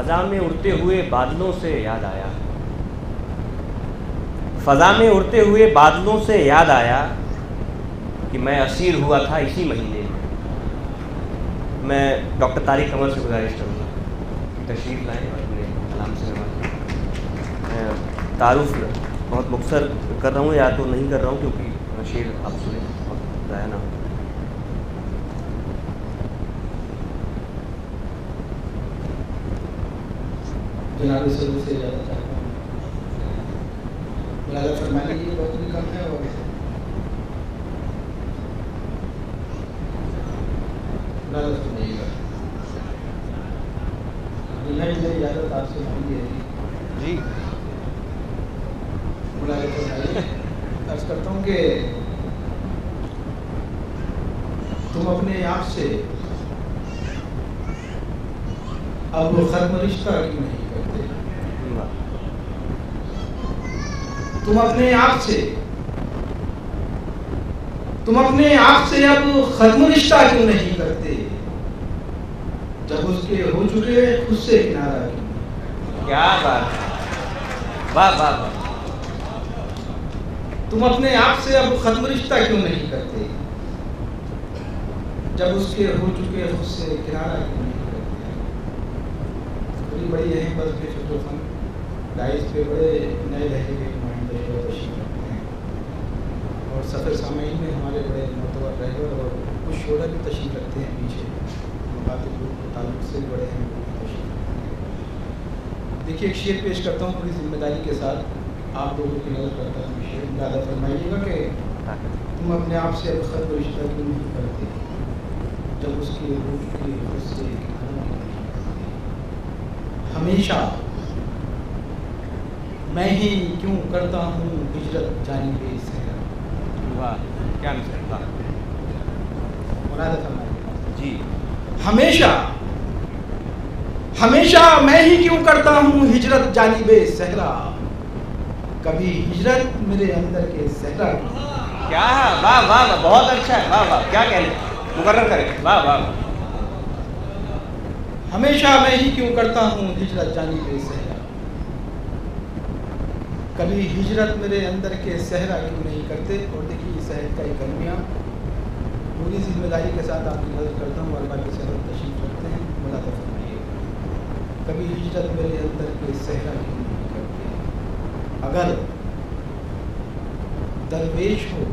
فضا میں اڑتے ہوئے بادلوں سے یاد آیا، فضا میں اڑتے ہوئے بادلوں سے یاد آیا کہ میں اسیر ہوا تھا اسی مہینے میں۔ میں ڈاکٹر طارق قمر سے گزارش کروں گا کہ تشریف لائیں اور اپنے کلام سے نوازیں۔ میں تعارف بہت مختصر کر رہا ہوں یا تو نہیں کر رہا ہوں کیونکہ شعر آپ سنیں بہت ضائع نہ ہو۔ جناب صدر سے اجازت چاہتا ہوں، ملازم فرمانے کی بہت بھی کم ہے اور ملازم فرمائیے گا۔ میری اجازت آپ سے مانگی ہے جی ملازم فرمائیے۔ عرض کرتا ہوں کہ تم اپنے آپ سے اب ختم رشتہ کیوں نہیں کرتے؟ تم اپنے آپ سے اب ختم رشتہ کیوں نہیں کرتے؟ جب اس کے ہو چکے خود سے کنارہ کیوں؟ کیا بات ہے، واہ واہ واہ۔ تم اپنے آپ سے اب ختم رشتہ کیوں نہیں کرتے؟ جب اس کے ہو چکے خود سے کنارہ کیوں نہیں کرتے؟ بڑی اہم بات کے فکر و فن داعش پہ بڑے نئے لہجے کے نمائندے تشریف رکھتے ہیں اور سفر سامعین میں ہمارے بڑے معتبر رہبر اور کچھ شعرا بھی تشریف رکھتے ہیں پیچھے مخاطب گروپ کے تعلق سے بڑے اہم تشریف رکھتے ہیں۔ دیکھیے ایک شعر پیش کرتا ہوں پوری ذمہ داری کے ساتھ، آپ لوگوں کی نظر کرتا ہوں شعر زیادہ فرمائیے گا کہ تم اپنے آپ سے اب ختم رشتہ کیوں نہیں کرتے؟ جب اس کے ہو چکے خود سے کنارہ کیوں نہیں کرتے؟ ہمیشہ میں ہی کیوں کرتا ہوں ہجرت جانب صحرا۔ واہ کیا مثال، واہ مراد فرمائیے جی۔ ہمیشہ میں ہی کیوں کرتا ہوں ہجرت جانب صحرا، کبھی ہجرت میرے اندر کے صحرا کی۔ کیا ہے، واہ واہ واہ، بہت اچھا ہے، واہ واہ، کیا کہنے، مقرر کریں، واہ واہ۔ ہمیشہ میں ہی کیوں کرتا ہوں ہجرت جانب صحرا، کبھی ہجرت میرے اندر کے صحرا کیوں نہیں کرتے۔ اور دیکھیے یہ صحت کا ایک المیہ پوری ذمہ داری کے ساتھ آپ کی نظر کرتا ہوں، اللہ کے صحت تشریف رکھتے ہیں، ملاحظہ فرمائیے، کبھی ہجرت میرے اندر کے صحرا کیوں نہیں کرتے۔ اگر درویش ہو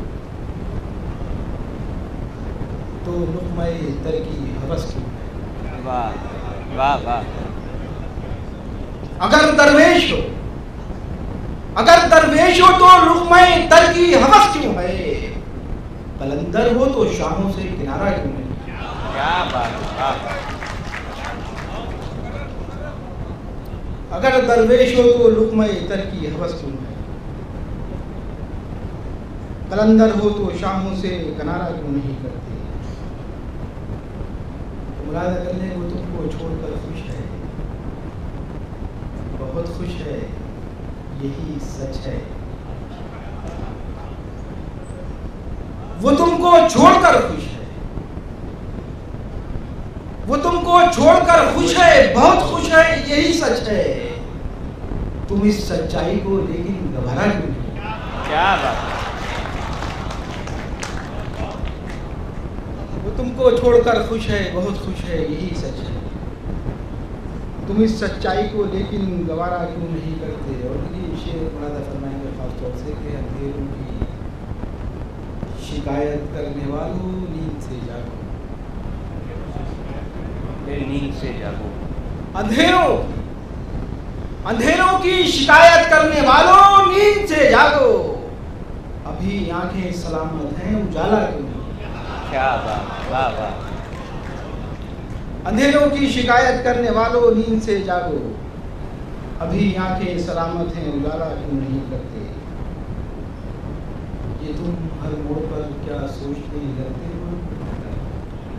تو لقمہ در کی ہوس کیوں ہے؟ واہ واہ واہ۔ اگر درویش ہو تو لقمہ در کی ہوس کیوں ہے؟ قلندر ہو تو شاہوں سے کنارہ کیوں نہیں؟ کیا بات ہے، واہ واہ۔ اگر درویش ہو تو لقمہ در کی ہوس کیوں ہے؟ قلندر ہو تو شاہوں سے کنارہ کیوں نہیں کرتے؟ ملاحظہ کر لیں، وہ تم کو چھوڑ کر خوش ہے، بہت خوش ہے، یہی سچ ہے۔ وہ تم کو چھوڑ کر خوش ہے، بہت خوش ہے، یہی سچ ہے۔ تم اس سچائی کو لیکن گوارا کیوں نہیں؟ کیا بات ہے۔ وہ تم کو چھوڑ کر خوش ہے، بہت خوش ہے، یہی سچ ہے۔ تم اس سچائی کو لیکن گوارا کیوں نہیں کرتے۔ اور یہ شعر ملاحظہ فرمائیں گے خاص طور سے کہ اندھیروں کی شکایت کرنے والوں نیند سے جاگو، نیند سے جاگو، اندھیروں کی شکایت کرنے والوں نیند سے جاگو، ابھی آنکھیں سلامت ہیں، اجالا کیوں نہیں؟ کیا بات، واہ واہ۔ اندھیروں کی شکایت کرنے والوں نیند سے جاگو، ابھی آنکھیں سلامت ہیں، اجالا کیوں نہیں کرتے۔ یہ تم ہر موڑ پر کیا سوچتے لگتے ہو؟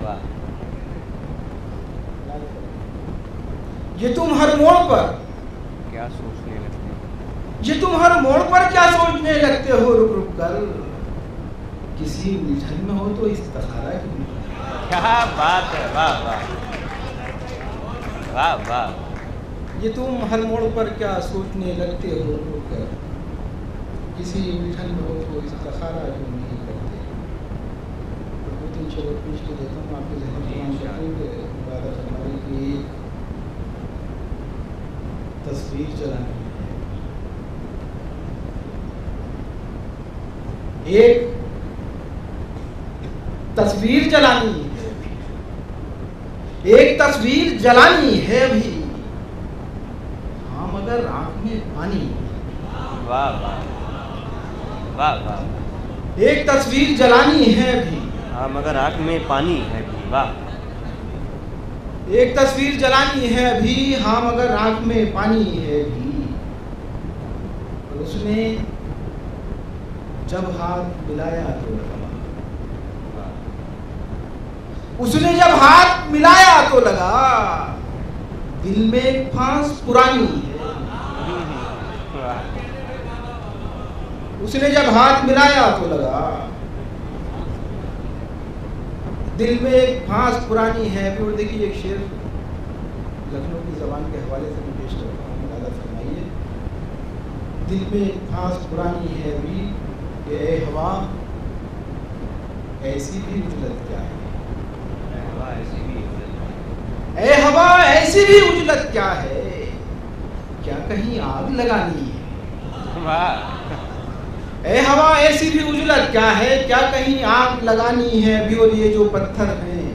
واہ۔ یہ تم ہر موڑ پر کیا سوچنے لگتے ہو؟ یہ تم ہر موڑ پر کیا سوچنے لگتے ہو؟ رک رک کر کسی الجھن میں ہو تو استخارہ کیوں نہیں؟ کیا بات ہے، واہ واہ واہ واہ۔ یہ تم ہر موڑ پر کیا سوچنے لگتے ہو رو کر، کسی الجھن میں ہو تو استخارہ جو نہیں کرتے۔ دو تین شعر پیش کے دیتا ہوں آپ کے ذہن میں وعدہ فرمائے کہ ایک تصویر چلانی ہے، ایک تصویر جلانی ہے، ایک تصویر جلانی ہے بھی، ہاں مگر آنکھ میں پانی۔ واہ واہ واہ واہ۔ ایک تصویر جلانی ہے بھی، ہاں مگر آنکھ میں پانی ہے بھی، واہ۔ ایک تصویر جلانی ہے بھی، ہاں مگر آنکھ میں پانی ہے بھی۔ اور اس نے جب ہاتھ ملایا تو لگا، اس نے جب ہاتھ ملایا تو لگا، دل میں ایک پھانس پرانی ہے۔ اس نے جب ہاتھ ملایا تو لگا، دل میں ایک پھانس پرانی ہے۔ اور دیکھیے ایک شعر لکھنؤ کی زبان کے حوالے سے میں پیش کرتا ہوں، ملاحظہ فرمائیے۔ دل میں ایک پھانس پرانی ہے بھی، کہ اے ہوا ایسی بھی اجلت کیا ہے، اے ہوا ایسی بھی اجلت کیا ہے، کیا کہیں آگ لگانی ہے۔ اے ہوا ایسی بھی اجلت کیا ہے، کیا کہیں آگ لگانی ہے بھی۔ اور یہ جو پتھر ہیں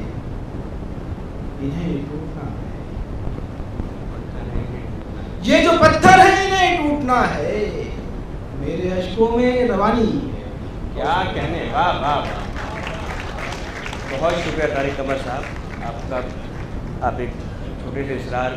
انہیں ٹوٹنا ہے، یہ جو پتھر ہیں انہیں ٹوٹنا ہے، میرے اشکوں میں روانی ہے۔ کیا کہنے، واہ واہ۔ بہت شکریہ طارق قمر صاحب، آپ کا آپ ایک چھوٹے سے اسرار